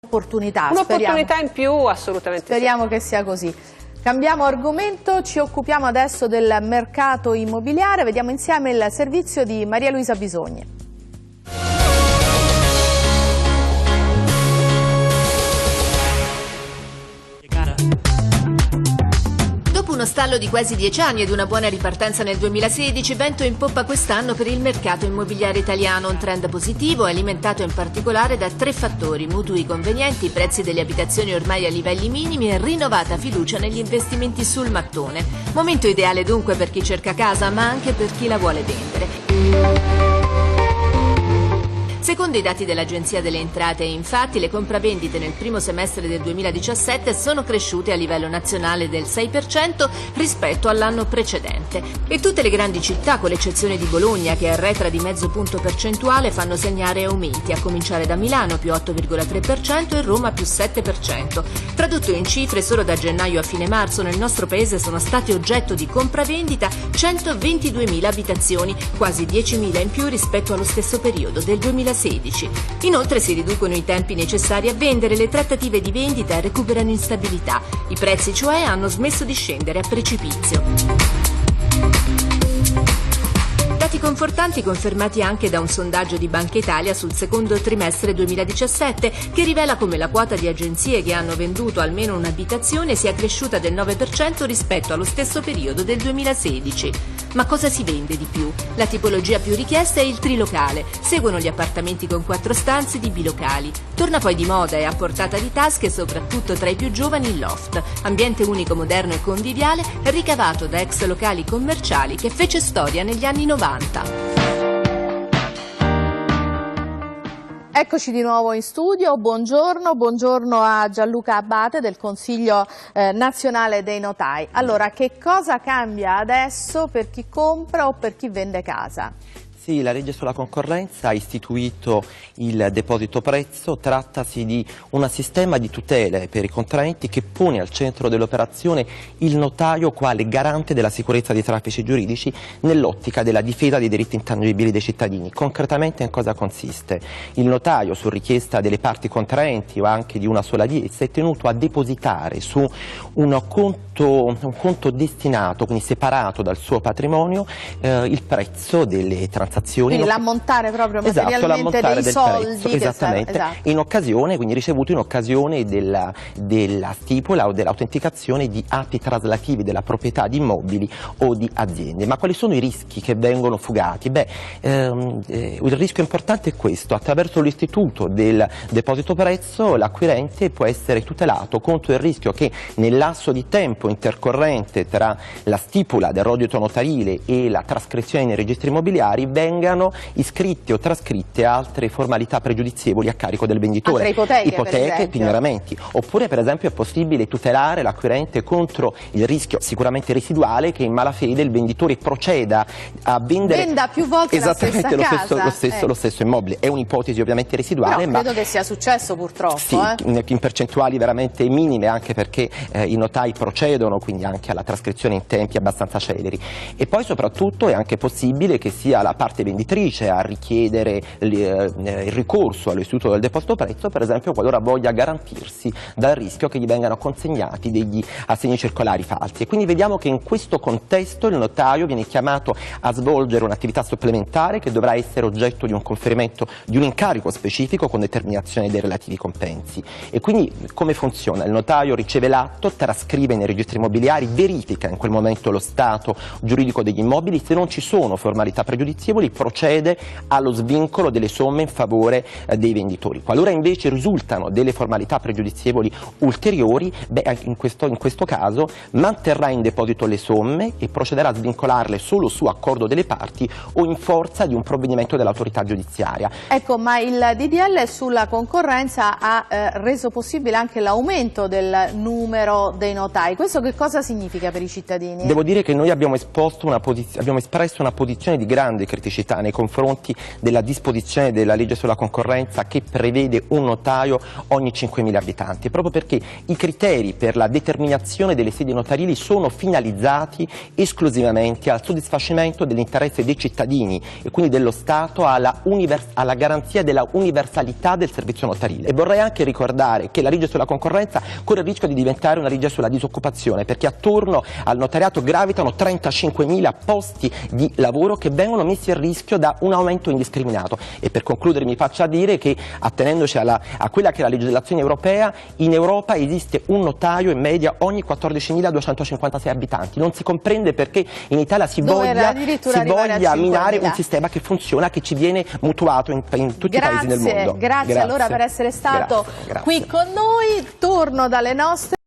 Un'opportunità. Un'opportunità in più, assolutamente. Speriamo che sia così. Cambiamo argomento, ci occupiamo adesso del mercato immobiliare, vediamo insieme il servizio di Maria Luisa Bisogni. Dopo uno stallo di quasi 10 anni ed una buona ripartenza nel 2016, vento in poppa quest'anno per il mercato immobiliare italiano. Un trend positivo alimentato in particolare da 3 fattori: mutui convenienti, prezzi delle abitazioni ormai a livelli minimi e rinnovata fiducia negli investimenti sul mattone. Momento ideale dunque per chi cerca casa, ma anche per chi la vuole vendere. Secondo i dati dell'Agenzia delle Entrate, infatti, le compravendite nel primo semestre del 2017 sono cresciute a livello nazionale del 6% rispetto all'anno precedente. E tutte le grandi città, con l'eccezione di Bologna, che arretra di mezzo punto percentuale, fanno segnare aumenti, a cominciare da Milano più 8,3% e Roma più 7%. Tradotto in cifre, solo da gennaio a fine marzo nel nostro paese sono state oggetto di compravendita 122.000 abitazioni, quasi 10.000 in più rispetto allo stesso periodo del 2016. Inoltre si riducono i tempi necessari a vendere, le trattative di vendita recuperano instabilità. I prezzi cioè hanno smesso di scendere a precipizio. Dati confortanti confermati anche da un sondaggio di Banca Italia sul secondo trimestre 2017 che rivela come la quota di agenzie che hanno venduto almeno un'abitazione sia cresciuta del 9% rispetto allo stesso periodo del 2016. Ma cosa si vende di più? La tipologia più richiesta è il trilocale, seguono gli appartamenti con 4 stanze di bilocali. Torna poi di moda e a portata di tasche soprattutto tra i più giovani il loft, ambiente unico, moderno e conviviale, ricavato da ex locali commerciali che fece storia negli anni 90. Eccoci di nuovo in studio, buongiorno a Gianluca Abate del Consiglio Nazionale dei Notai. Allora, che cosa cambia adesso per chi compra o per chi vende casa? Sì, la legge sulla concorrenza ha istituito il deposito prezzo, trattasi di un sistema di tutele per i contraenti che pone al centro dell'operazione il notaio quale garante della sicurezza dei traffici giuridici nell'ottica della difesa dei diritti intangibili dei cittadini. Concretamente in cosa consiste? Il notaio, su richiesta delle parti contraenti o anche di una sola di esse, è tenuto a depositare su un conto destinato, quindi separato dal suo patrimonio, il prezzo delle transazioni. Quindi l'ammontare proprio materialmente dei soldi. Prezzo, esattamente, esatto. In occasione, quindi ricevuto in occasione della stipula o dell'autenticazione di atti traslativi della proprietà di immobili o di aziende. Ma quali sono i rischi che vengono fugati? Il rischio importante è questo: attraverso l'istituto del deposito prezzo l'acquirente può essere tutelato contro il rischio che nel lasso di tempo intercorrente tra la stipula del reddito notarile e la trascrizione nei registri immobiliari vengano iscritte o trascritte altre formalità pregiudizievoli a carico del venditore, ipoteche, pignoramenti. Oppure per esempio è possibile tutelare l'acquirente contro il rischio sicuramente residuale che in malafede il venditore proceda a venda più volte la stessa casa. Lo stesso immobile. È un'ipotesi ovviamente residuale, ma credo che sia successo purtroppo. Sì, in percentuali veramente minime, anche perché i notai procedono quindi anche alla trascrizione in tempi abbastanza celeri. E poi soprattutto è anche possibile che sia la parte venditrice a richiedere il ricorso all'istituto del deposito prezzo, per esempio qualora voglia garantirsi dal rischio che gli vengano consegnati degli assegni circolari falsi. E quindi vediamo che in questo contesto il notaio viene chiamato a svolgere un'attività supplementare che dovrà essere oggetto di un conferimento di un incarico specifico con determinazione dei relativi compensi. E quindi come funziona? Il notaio riceve l'atto, trascrive nei registri immobiliari, verifica in quel momento lo stato giuridico degli immobili, se non ci sono formalità pregiudizievoli procede allo svincolo delle somme in favore dei venditori. Qualora invece risultano delle formalità pregiudizievoli ulteriori, in questo caso manterrà in deposito le somme e procederà a svincolarle solo su accordo delle parti o in forza di un provvedimento dell'autorità giudiziaria. Ecco, ma il DDL sulla concorrenza ha reso possibile anche l'aumento del numero dei notai. Questo che cosa significa per i cittadini? Devo dire che noi abbiamo espresso una posizione di grande criticità criticità nei confronti della disposizione della legge sulla concorrenza che prevede un notaio ogni 5.000 abitanti, proprio perché i criteri per la determinazione delle sedi notarili sono finalizzati esclusivamente al soddisfacimento dell'interesse dei cittadini e quindi dello Stato alla garanzia della universalità del servizio notarile. E vorrei anche ricordare che la legge sulla concorrenza corre il rischio di diventare una legge sulla disoccupazione, perché attorno al notariato gravitano 35.000 posti di lavoro che vengono messi a rischio da un aumento indiscriminato. E per concludere mi faccia dire che, attenendoci a quella che è la legislazione europea, in Europa esiste un notaio in media ogni 14.256 abitanti. Non si comprende perché in Italia si voglia minare un sistema che funziona, che ci viene mutuato in tutti i paesi del mondo. Grazie allora per essere stato qui con noi. Torno dalle nostre